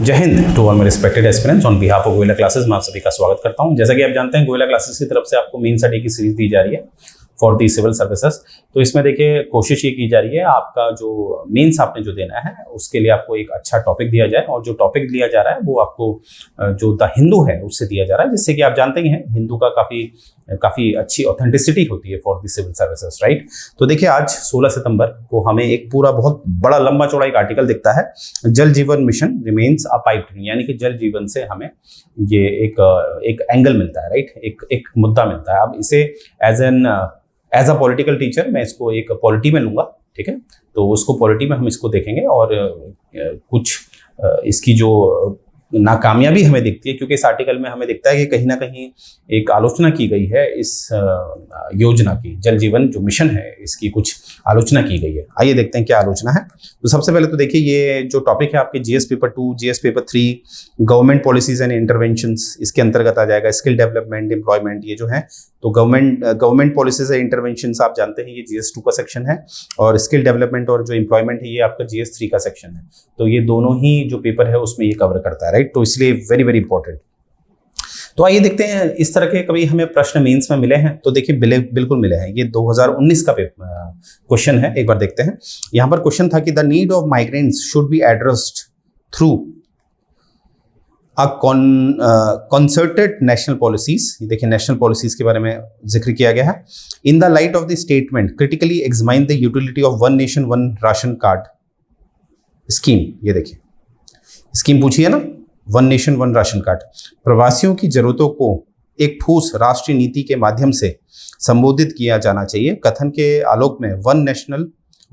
जय हिंद to all my respected aspirants on behalf of Goyla classes में आप सभी का स्वागत करता हूं। जैसा कि आप जानते हैं गोयला क्लासेस की तरफ से आपको मेन स्टडी की सीरीज दी जा रही है फॉर दी सिविल सर्विसेज। तो इसमें देखिए कोशिश ये की जा रही है आपका जो मेंस आपने जो देना है उसके लिए आपको एक अच्छा टॉपिक दिया जाए, और जो टॉपिक दिया जा रहा है वो आपको जो द हिंदू है उससे दिया जा रहा है, जिससे कि आप जानते ही हैं हिंदू का काफ़ी अच्छी ऑथेंटिसिटी होती है for the civil services, right. तो देखिए आज 16 सितंबर को हमें एक पूरा बहुत बड़ा लंबा चौड़ा एक आर्टिकल दिखता है, जल जीवन मिशन रिमेन्स अ पाइप ड्रीम, यानी कि जल जीवन से हमें ये एक एंगल मिलता है, राइट, एक मुद्दा मिलता है। अब इसे एज अ पॉलिटिकल टीचर मैं इसको एक पॉलिटी में लूंगा, ठीक है। तो उसको पॉलिटी में हम इसको देखेंगे और कुछ इसकी जो नाकामयाबी हमें दिखती है, क्योंकि इस आर्टिकल में हमें दिखता है कि कहीं ना कहीं एक आलोचना की गई है इस योजना की, जल जीवन जो मिशन है इसकी कुछ आलोचना की गई है। आइए देखते हैं क्या आलोचना है। तो सबसे पहले तो देखिए ये जो टॉपिक है आपके GS paper 2, GS paper 3, government policies and interventions, इसके अंतर्गत आ जाएगा स्किल डेवलपमेंट, एम्प्लॉयमेंट, ये जो है तो गवर्नमेंट पॉलिसीज एंड इंटरवेंशंस आप जानते हैं ये जीएस 2 का सेक्शन है, और स्किल डेवलपमेंट और जो एम्प्लॉयमेंट है ये आपका जीएस 3 का सेक्शन है। तो ये दोनों ही जो पेपर है उसमें ये कवर करता है, राइट। तो इसलिए वेरी वेरी इंपॉर्टेंट। तो आइए देखते हैं इस तरह के कभी हमें प्रश्न मेंस में मिले हैं, तो देखिए बिल्कुल मिले हैं। ये 2019 का क्वेश्चन है, एक बार देखते हैं। यहां पर क्वेश्चन था कि the need of migrants should be addressed through a concerted national policies. देखिए नेशनल पॉलिसीज के बारे में जिक्र किया गया है। In the light of the statement critically examine the utility of one nation one ration card scheme. ये देखिए स्कीम पूछी है ना, one nation one ration card. प्रवासियों की जरूरतों को एक ठोस राष्ट्रीय नीति के माध्यम से संबोधित किया जाना चाहिए। कथन के आलोक में one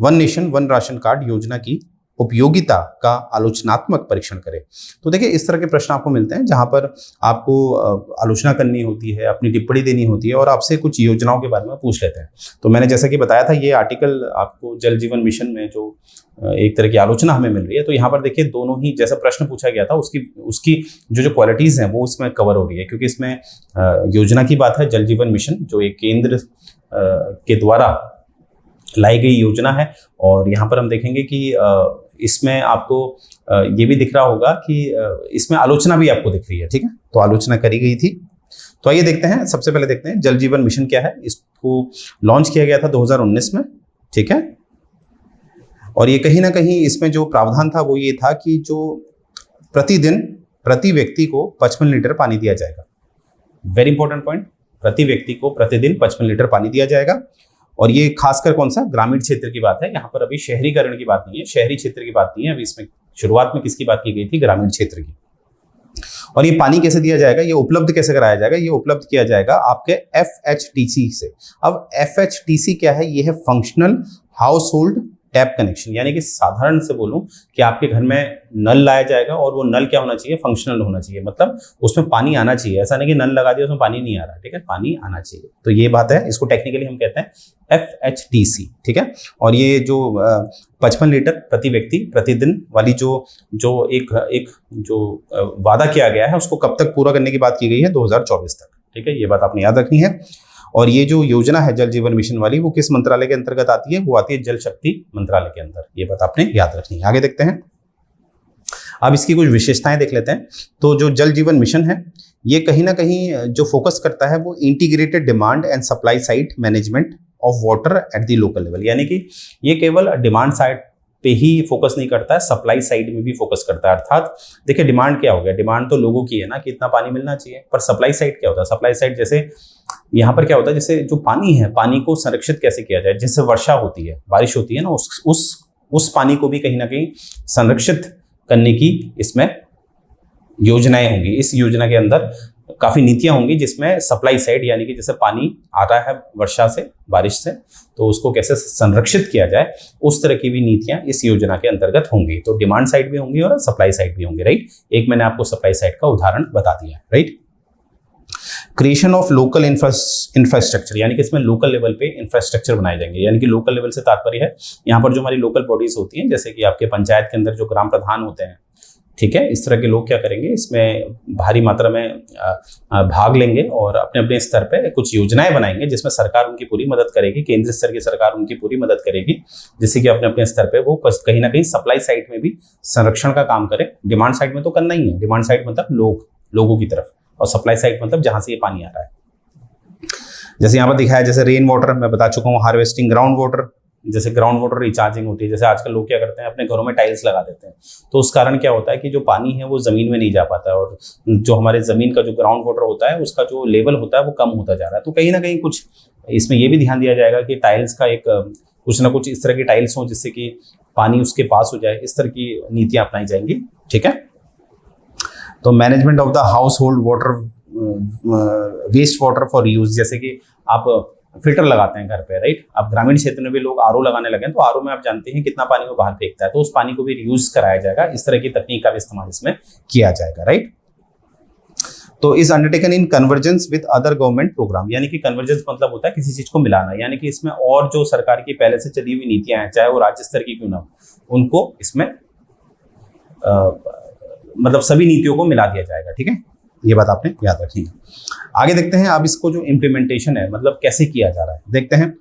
nation one ration card योजना की उपयोगिता का आलोचनात्मक परीक्षण करें। तो देखिए इस तरह के प्रश्न आपको मिलते हैं जहां पर आपको आलोचना करनी होती है, अपनी टिप्पणी देनी होती है, और आपसे कुछ योजनाओं के बारे में पूछ लेते हैं। तो मैंने जैसा कि बताया था ये आर्टिकल आपको जल जीवन मिशन में जो एक तरह की आलोचना हमें मिल रही है, तो यहाँ पर देखिए दोनों ही जैसा प्रश्न पूछा गया था उसकी जो क्वालिटीज हैं वो इसमें कवर हो रही है, क्योंकि इसमें योजना की बात है, जल जीवन मिशन जो एक केंद्र के द्वारा लाई गई योजना है। और यहाँ पर हम देखेंगे कि इसमें आपको ये भी दिख रहा होगा कि इसमें आलोचना भी आपको दिख रही है, ठीक है। तो आलोचना करी गई थी। तो आइए देखते हैं, सबसे पहले देखते हैं जल जीवन मिशन क्या है। इसको लॉन्च किया गया था 2019 में, ठीक है। और ये कहीं ना कहीं इसमें जो प्रावधान था वो ये था कि जो प्रतिदिन प्रति व्यक्ति को 55 लीटर पानी दिया जाएगा। वेरी इंपॉर्टेंट पॉइंट, प्रति व्यक्ति को प्रतिदिन 55 लीटर पानी दिया जाएगा। और ये खासकर कौन सा, ग्रामीण क्षेत्र की बात है। यहाँ पर अभी शहरीकरण की बात नहीं है, शहरी क्षेत्र की बात नहीं है। अभी इसमें शुरुआत में किसकी बात की गई थी, ग्रामीण क्षेत्र की। और ये पानी कैसे दिया जाएगा, ये उपलब्ध कैसे कराया जाएगा, ये उपलब्ध किया जाएगा आपके FHTC से। अब FHTC क्या है, ये है functional house hold tap connection, यानी कि साधारण से बोलूं कि आपके घर में नल लाया जाएगा, और वो नल क्या होना चाहिए, फंक्शनल होना चाहिए, मतलब उसमें पानी आना चाहिए। ऐसा नहीं कि नल लगा दिया उसमें पानी नहीं आ रहा, ठीक है, पानी आना चाहिए। तो ये बात है, इसको टेक्निकली हम कहते हैं FHTC, ठीक है। और ये जो 55 लीटर प्रति व्यक्ति प्रतिदिन वाली जो एक वादा किया गया है उसको कब तक पूरा करने की बात की गई है, 2024 तक, ठीक है। ये बात आपने याद रखनी है। और ये जो योजना है जल जीवन मिशन वाली वो किस मंत्रालय के अंतर्गत आती है, वो आती है जल शक्ति मंत्रालय के अंदर। ये बात आपने याद रखनी है। आगे देखते हैं, अब इसकी कुछ विशेषताएं देख लेते हैं। तो जो जल जीवन मिशन है ये कहीं ना कहीं जो फोकस करता है वो integrated demand and supply side management of water at the local level, यानी कि ये केवल डिमांड साइड पे ही फोकस नहीं करता है, सप्लाई साइड में भी फोकस करता है। अर्थात देखिए डिमांड क्या हो गया, डिमांड तो लोगों की है ना कि इतना पानी मिलना चाहिए, पर सप्लाई साइड क्या होता है, सप्लाई साइड जैसे यहाँ पर क्या होता है, जैसे जो पानी है पानी को संरक्षित कैसे किया जाए। जैसे वर्षा होती है, बारिश होती है ना, उस पानी को भी कहीं ना कहीं संरक्षित करने की इसमें योजनाएं होंगी। इस योजना के अंदर काफी नीतियां होंगी जिसमें सप्लाई साइड, यानी कि जैसे पानी आ रहा है वर्षा से, बारिश से, तो उसको कैसे संरक्षित किया जाए, उस तरह की भी नीतियां इस योजना के अंतर्गत होंगी। तो डिमांड साइड भी होंगी और सप्लाई साइड भी होंगी, राइट। एक मैंने आपको सप्लाई साइड का उदाहरण बता दिया, right. Creation of local infrastructure, यानी कि इसमें लोकल लेवल पे इंफ्रास्ट्रक्चर बनाए जाएंगे। यानी कि लोकल लेवल से तात्पर्य है यहाँ पर जो हमारी लोकल बॉडीज होती हैं, जैसे कि आपके पंचायत के अंदर जो ग्राम प्रधान होते हैं, ठीक है। इस तरह के लोग क्या करेंगे, इसमें भारी मात्रा में भाग लेंगे और अपने अपने स्तर पे कुछ योजनाएं बनाएंगे जिसमें सरकार उनकी पूरी मदद करेगी, केंद्र स्तर की सरकार उनकी पूरी मदद करेगी, जिससे कि अपने अपने स्तर पे वो कहीं ना कहीं सप्लाई साइड में भी संरक्षण का काम करें। डिमांड साइड में तो करना ही है, डिमांड साइड मतलब लोगों की तरफ, और सप्लाई साइड मतलब जहां से ये पानी आ रहा है। जैसे यहाँ पर दिखाया, जैसे रेन वाटर मैं बता चुका हूँ, हार्वेस्टिंग, ग्राउंड वाटर, जैसे ग्राउंड वाटर रिचार्जिंग होती है। जैसे आजकल लोग क्या करते हैं, अपने घरों में टाइल्स लगा देते हैं, तो उस कारण क्या होता है कि जो पानी है वो जमीन में नहीं जा पाता है, और जो हमारे जमीन का जो ग्राउंड वाटर होता है उसका जो लेवल होता है वो कम होता जा रहा है। तो कहीं ना कहीं कुछ इसमें ये भी ध्यान दिया जाएगा कि टाइल्स का एक कुछ ना कुछ इस तरह की टाइल्स हो जिससे कि पानी उसके पास हो जाए, इस तरह की नीतियां अपनाई जाएंगी, ठीक है। तो management of the household water, waste water for use, जैसे कि आप फिल्टर लगाते हैं घर पे, राइट। अब ग्रामीण क्षेत्र में भी लोग आरओ लगाने लगे हैं, तो आरओ में आप जानते हैं कितना पानी वो बाहर फेंकता है, तो उस पानी को भी रीयूज कराया जाएगा। इस तरह की तकनीक का भी इस्तेमाल इसमें किया जाएगा, राइट। तो is undertaken in convergence with other government program, यानी कि कन्वर्जेंस मतलब होता है किसी चीज को मिलाना, यानी कि इसमें और जो सरकार की पहले से चली हुई नीतियां हैं, चाहे वो राज्य स्तर की क्यों ना हो, उनको इसमें मतलब सभी नीतियों को मिला दिया जाएगा, ठीक है। ये बात आपने याद रखनी है। आगे देखते हैं अब इसको जो इम्प्लीमेंटेशन है, मतलब कैसे किया जा रहा है, देखते हैं।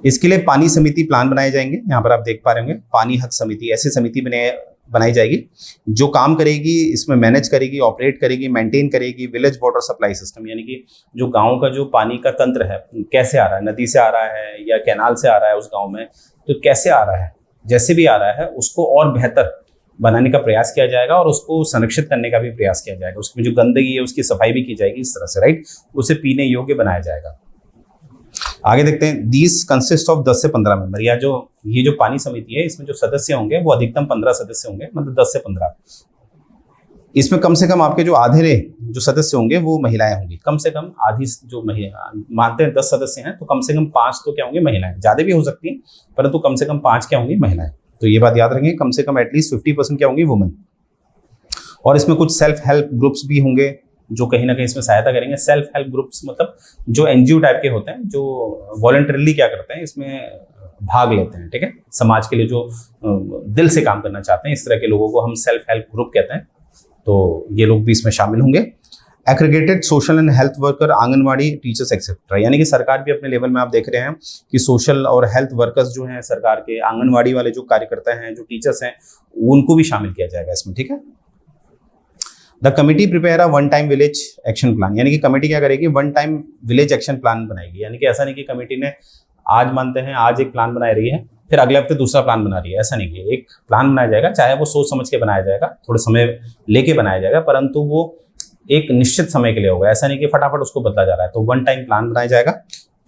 इसके लिए पानी समिति प्लान बनाए जाएंगे। यहाँ पर आप देख पा रहे होंगे, पानी हक समिति, ऐसी समिति बनाई जाएगी जो काम करेगी, इसमें मैनेज करेगी, ऑपरेट करेगी, मेंटेन करेगी विलेज वाटर सप्लाई सिस्टम, यानी कि जो गांव का जो पानी का तंत्र है कैसे आ रहा है, नदी से आ रहा है या कैनाल से आ रहा है उस गांव में, तो कैसे आ रहा है, जैसे भी आ रहा है उसको और बेहतर बनाने का प्रयास किया जाएगा और उसको संरक्षित करने का भी प्रयास किया जाएगा। उसमें जो गंदगी है उसकी सफाई भी की जाएगी इस तरह से, राइट। उसे पीने योग्य बनाया जाएगा। आगे देखते हैं, दीज कंसिस्ट ऑफ 10 से 15 मेंबर, या जो ये जो पानी समिति है इसमें जो सदस्य होंगे वो अधिकतम 15 सदस्य होंगे, मतलब 10 से 15। इसमें कम से कम आपके जो आधे जो सदस्य होंगे वो महिलाएं होंगी, कम से कम आधी। जो महिला मानते हैं 10 सदस्य हैं तो कम से कम 5 तो क्या होंगे, महिलाएं। ज्यादा भी हो सकती हैं परंतु कम से कम 5 क्या होंगी, महिलाएं। तो ये बात याद रखेंगे, कम से कम एटलीस्ट 50% क्या होंगी, वुमेन। और इसमें कुछ सेल्फ हेल्प ग्रुप्स भी होंगे जो कहीं ना कहीं इसमें सहायता करेंगे। सेल्फ हेल्प ग्रुप्स मतलब जो एनजीओ टाइप के होते हैं, जो वॉलंटरली क्या करते हैं, इसमें भाग लेते हैं, ठीक है। समाज के लिए जो दिल से काम करना चाहते हैं, इस तरह के लोगों को हम सेल्फ हेल्प ग्रुप कहते हैं। तो ये लोग भी इसमें शामिल होंगे। Aggregated social and health worker, anganwadi teachers etcetera, यानी कि सरकार भी अपने लेवल में आप देख रहे हैं कि सोशल और हेल्थ वर्कर्स जो हैं सरकार के, आंगनवाड़ी वाले जो कार्यकर्ता हैं, जो टीचर्स हैं, उनको भी शामिल किया जाएगा इसमें, ठीक है। The committee prepare a one time village action plan, यानी कि कमेटी क्या करेगी, one time village action plan बनाएगी। यानी कि ऐसा नहीं कि कमेटी ने आज मानते हैं आज एक प्लान बना रही है फिर अगले हफ्ते दूसरा प्लान बना रही है, ऐसा नहीं कि एक प्लान बनाया जाएगा, चाहे वो सोच समझ के बनाया जाएगा, थोड़े समय लेके बनाया जाएगा, परंतु वो एक निश्चित समय के लिए होगा। ऐसा नहीं कि फटाफट उसको बदला जा रहा है। तो वन टाइम प्लान बनाया जाएगा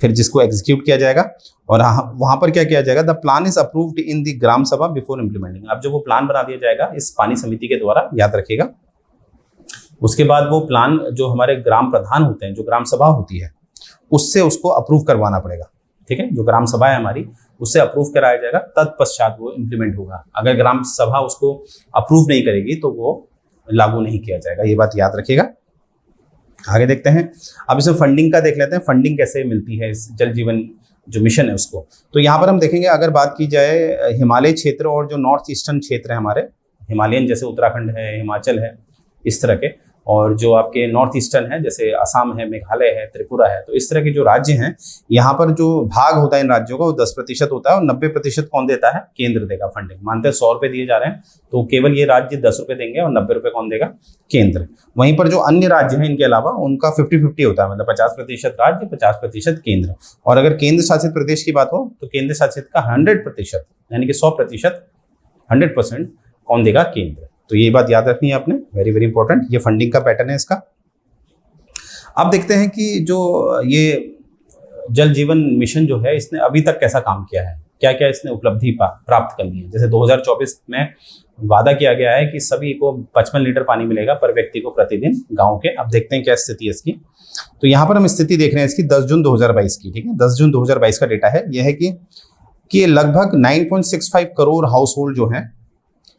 फिर जिसको एग्जीक्यूट किया जाएगा, और वहां पर क्या किया जाएगा, the plan is approved in the gram sabha before implementing. अब जो वो प्लान बना दिया जाएगा इस पानी समिति के द्वारा, याद रखिएगा। उसके बाद वो प्लान जो हमारे ग्राम प्रधान होते हैं, जो ग्राम सभा होती है, उससे उसको अप्रूव करवाना पड़ेगा, ठीक है। जो ग्राम सभा है हमारी, उससे अप्रूव कराया जाएगा, तत्पश्चात वो इम्प्लीमेंट होगा। अगर ग्राम सभा उसको अप्रूव नहीं करेगी तो वो लागू नहीं किया जाएगा, ये बात याद रखिएगा। आगे देखते हैं, अब इसमें फंडिंग का देख लेते हैं, फंडिंग कैसे मिलती है इस जल जीवन जो मिशन है उसको। तो यहाँ पर हम देखेंगे, अगर बात की जाए हिमालय क्षेत्र और जो नॉर्थ ईस्टर्न क्षेत्र है हमारे, हिमालयन जैसे उत्तराखंड है, हिमाचल है, इस तरह के, और जो आपके नॉर्थ ईस्टर्न है जैसे असम है, मेघालय है, त्रिपुरा है, तो इस तरह के जो राज्य हैं, यहाँ पर जो भाग होता है इन राज्यों का वो 10% होता है, और 90% कौन देता है, केंद्र देगा फंडिंग। मानते हैं 100 रुपए दिए जा रहे हैं तो केवल ये राज्य 10 रुपए देंगे और 90 रुपए कौन देगा, केंद्र। वहीं पर जो अन्य राज्य हैं इनके अलावा उनका 50-50 होता है, मतलब 50% राज्य, 50% केंद्र। और अगर केंद्र शासित प्रदेश की बात हो तो केंद्र शासित का 100% यानी कि 100%, 100% कौन देगा, केंद्र। तो ये बात याद रखनी है आपने, वेरी वेरी इंपॉर्टेंट। ये फंडिंग का पैटर्न है इसका। अब देखते हैं कि जो ये जल जीवन मिशन जो है इसने अभी तक कैसा काम किया है, क्या क्या इसने उपलब्धि प्राप्त कर ली है। जैसे 2024 में वादा किया गया है कि सभी को 55 लीटर पानी मिलेगा पर व्यक्ति को प्रतिदिन गांव के। अब देखते हैं क्या स्थिति है इसकी। तो यहाँ पर हम स्थिति देख रहे हैं इसकी 10 जून 2022 की, ठीक है। 10 जून 2022 का डेटा है, यह है कि लगभग 9.65 करोड़ हाउस होल्ड जो है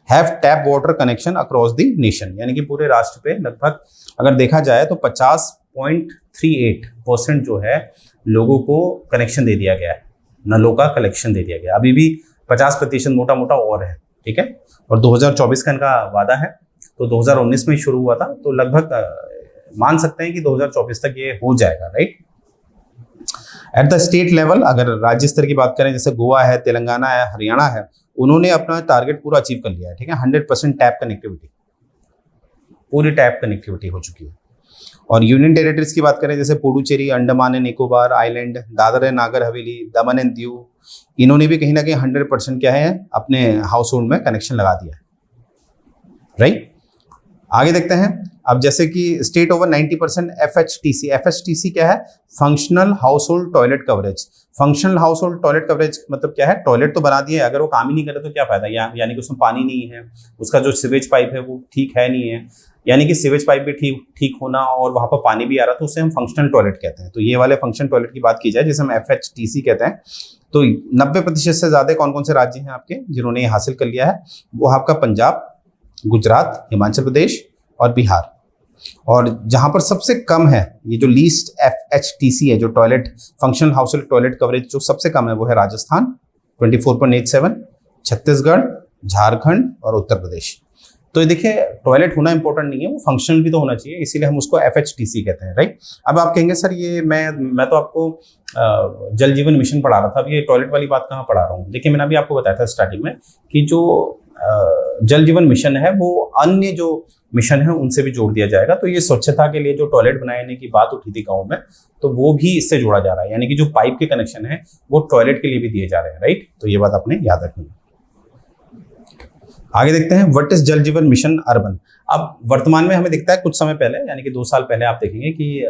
have tap water connection across the nation, यानी कि पूरे राष्ट्र पे लगभग अगर देखा जाए तो 50.38% जो है लोगों को कनेक्शन दे दिया गया है, नलों का कलेक्शन दे दिया गया। अभी भी 50% मोटा मोटा और है, ठीक है। और 2024 का इनका वादा है, तो 2019 में शुरू हुआ था, तो लगभग मान सकते हैं कि 2024 तक ये हो जाएगा, right. At the state level अगर राज्य स्तर की बात करें, जैसे गोवा है, तेलंगाना है, हरियाणा है, उन्होंने अपना टारगेट पूरा अचीव कर लिया है, ठीक है। 100% टैप कनेक्टिविटी, पूरी टैप कनेक्टिविटी हो चुकी है। और यूनियन टेरिटरीज की बात करें, जैसे Puducherry, Andaman and Nicobar island, Dadar and Nagar Haveli, Daman and Diu, इन्होंने भी कहीं ना कहीं 100% क्या है अपने हाउस होल्ड में कनेक्शन लगा दिया है, राइट। आगे देखते हैं। अब जैसे कि स्टेट ओवर 90% FHTC, FHTC क्या है, functional house hold toilet coverage. Functional house hold toilet coverage मतलब क्या है, टॉयलेट तो बना दिए, अगर वो काम ही नहीं करे तो क्या फायदा, यानी कि उसमें पानी नहीं है, उसका जो सीवेज पाइप है वो ठीक है नहीं है, यानी कि सीवेज पाइप भी ठीक होना और वहां पर पानी भी आ रहा, तो उसे हम फंक्शनल टॉयलेट कहते हैं। तो ये वाले फंक्शनल टॉयलेट की बात की जाए, जिसे हम FHTC कहते हैं, तो 90% से ज्यादा कौन कौन से राज्य हैं आपके जिन्होंने ये हासिल कर लिया है, वो आपका पंजाब, गुजरात, हिमाचल प्रदेश और बिहार। और जहां पर सबसे कम है, ये जो लीस्ट FHTC है, जो toilet functional house hold toilet coverage जो सबसे कम है, वो है राजस्थान 24.87, छत्तीसगढ़, झारखंड और उत्तर प्रदेश। तो ये देखिए, टॉयलेट होना इंपॉर्टेंट नहीं है, वो फंक्शनल भी तो होना चाहिए, इसीलिए हम उसको FHTC कहते हैं, राइट। अब आप कहेंगे सर ये मैं तो आपको जल जीवन मिशन पढ़ा रहा था, अब ये टॉयलेट वाली बात कहाँ पढ़ा रहा हूँ। देखिए, मैंने अभी आपको बताया था स्टार्टिंग में कि जो जल जीवन मिशन है वो अन्य जो मिशन है उनसे भी जोड़ दिया जाएगा। तो ये स्वच्छता के लिए जो टॉयलेट बनाने की बात उठी थी गाँव में, तो वो भी इससे जोड़ा जा रहा है, यानी कि जो पाइप के कनेक्शन है वो टॉयलेट के लिए भी दिए जा रहे हैं, राइट। तो ये बात आपने याद रखनी है। आगे देखते हैं, व्हाट इज जल जीवन मिशन अर्बन। अब वर्तमान में हमें दिखता है कुछ समय पहले, यानी कि 2 साल पहले आप देखेंगे कि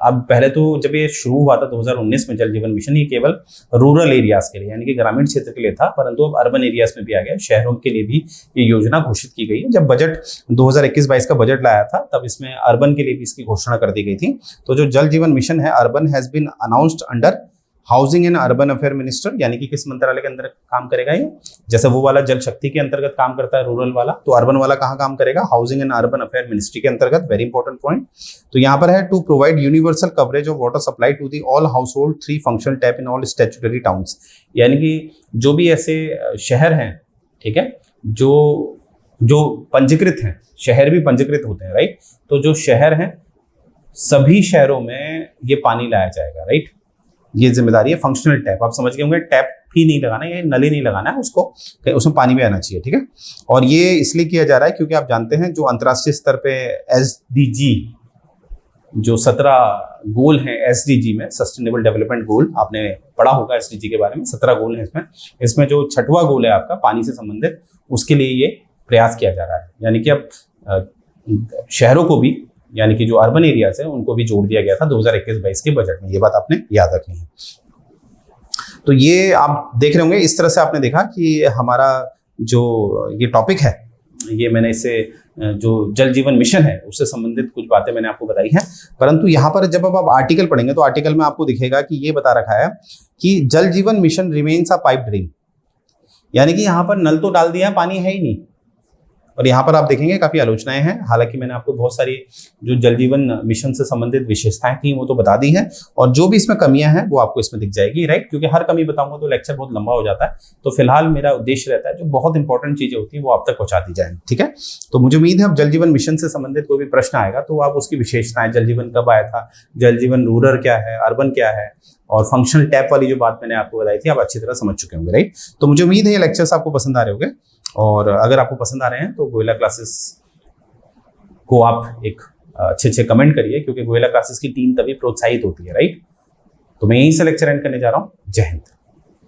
अब पहले तो जब ये शुरू हुआ था 2019 में जल जीवन मिशन, ये केवल रूरल एरियाज के लिए यानी कि ग्रामीण क्षेत्र के लिए था, परंतु अब अर्बन एरियाज में भी आ गया, शहरों के लिए भी ये योजना घोषित की गई है। जब बजट 2021-22 का बजट लाया था, तब इसमें अर्बन के लिए भी इसकी घोषणा कर दी गई थी। तो जो जल जीवन मिशन है urban has been announced under housing and urban affair minister, यानी कि किस मंत्रालय के अंदर काम करेगा ये, जैसे वो वाला जल शक्ति के अंतर्गत काम करता है रूरल वाला, तो अर्बन वाला कहाँ काम करेगा, housing and urban affair ministry के अंतर्गत। Very important point. तो यहाँ पर है to provide universal coverage of water supply to the all household 3 functional tap in all statutory towns, यानी कि जो भी ऐसे शहर हैं, ठीक है, जो पंजीकृत हैं, शहर भी पंजीकृत होते हैं, राइट। तो जो शहर हैं सभी शहरों में ये पानी लाया जाएगा, राइट। ये जिम्मेदारी है फंक्शनल टैप। आप समझ गए होंगे, टैप ही नहीं लगाना, ये नल ही नहीं लगाना है उसको, उसमें पानी भी आना चाहिए, ठीक है। और ये इसलिए किया जा रहा है क्योंकि आप जानते हैं जो अंतर्राष्ट्रीय स्तर पे SDG जो 17 गोल हैं SDG में, सस्टेनेबल डेवलपमेंट गोल, आपने पढ़ा होगा SDG के बारे में, 17 गोल हैं इसमें जो 6वां गोल है आपका पानी से संबंधित, उसके लिए ये प्रयास किया जा रहा है। यानी कि अब शहरों को भी, यानी कि जो अर्बन एरियाज है उनको भी जोड़ दिया गया था 2021-22 के बजट में, ये बात आपने याद रखनी है। तो ये आप देख रहे होंगे, इस तरह से आपने देखा कि हमारा जो ये टॉपिक है, ये मैंने इससे जो जल जीवन मिशन है उससे संबंधित कुछ बातें मैंने आपको बताई हैं। परंतु यहाँ पर जब अब आप आर्टिकल पढ़ेंगे तो आर्टिकल में आपको दिखेगा कि ये बता रखा है कि जल जीवन मिशन रिमेन्स अ पाइप ड्रीम, यानी कि यहाँ पर नल तो डाल दिया है, पानी है ही नहीं। और यहाँ पर आप देखेंगे काफी आलोचनाएं हैं, हालांकि मैंने आपको बहुत सारी जो जल जीवन मिशन से संबंधित विशेषताएं थी वो तो बता दी हैं, और जो भी इसमें कमियां हैं वो आपको इसमें दिख जाएगी, राइट। क्योंकि हर कमी बताऊंगा तो लेक्चर बहुत लंबा हो जाता है, तो फिलहाल मेरा उद्देश्य रहता है जो बहुत इंपॉर्टेंट चीजें होती है वो आप तक पहुंचा दी जाए, ठीक है। तो मुझे उम्मीद है अब जल जीवन मिशन से संबंधित कोई भी प्रश्न आएगा तो आप उसकी विशेषताएं, जल जीवन कब आया था, जल जीवन रूरल क्या है, अर्बन क्या है, और फंक्शनल टैप वाली जो बात मैंने आपको बताई थी आप अच्छी तरह समझ चुके होंगे, राइट। तो मुझे उम्मीद है ये लेक्चर्स आपको पसंद आ रहे होंगे, और अगर आपको पसंद आ रहे हैं तो गोयला क्लासेस को आप एक अच्छे कमेंट करिए, क्योंकि गोयला क्लासेस की टीम तभी प्रोत्साहित होती है, राइट। तो मैं यहीं से लेक्चर एंड करने जा रहा हूँ। जय हिंद।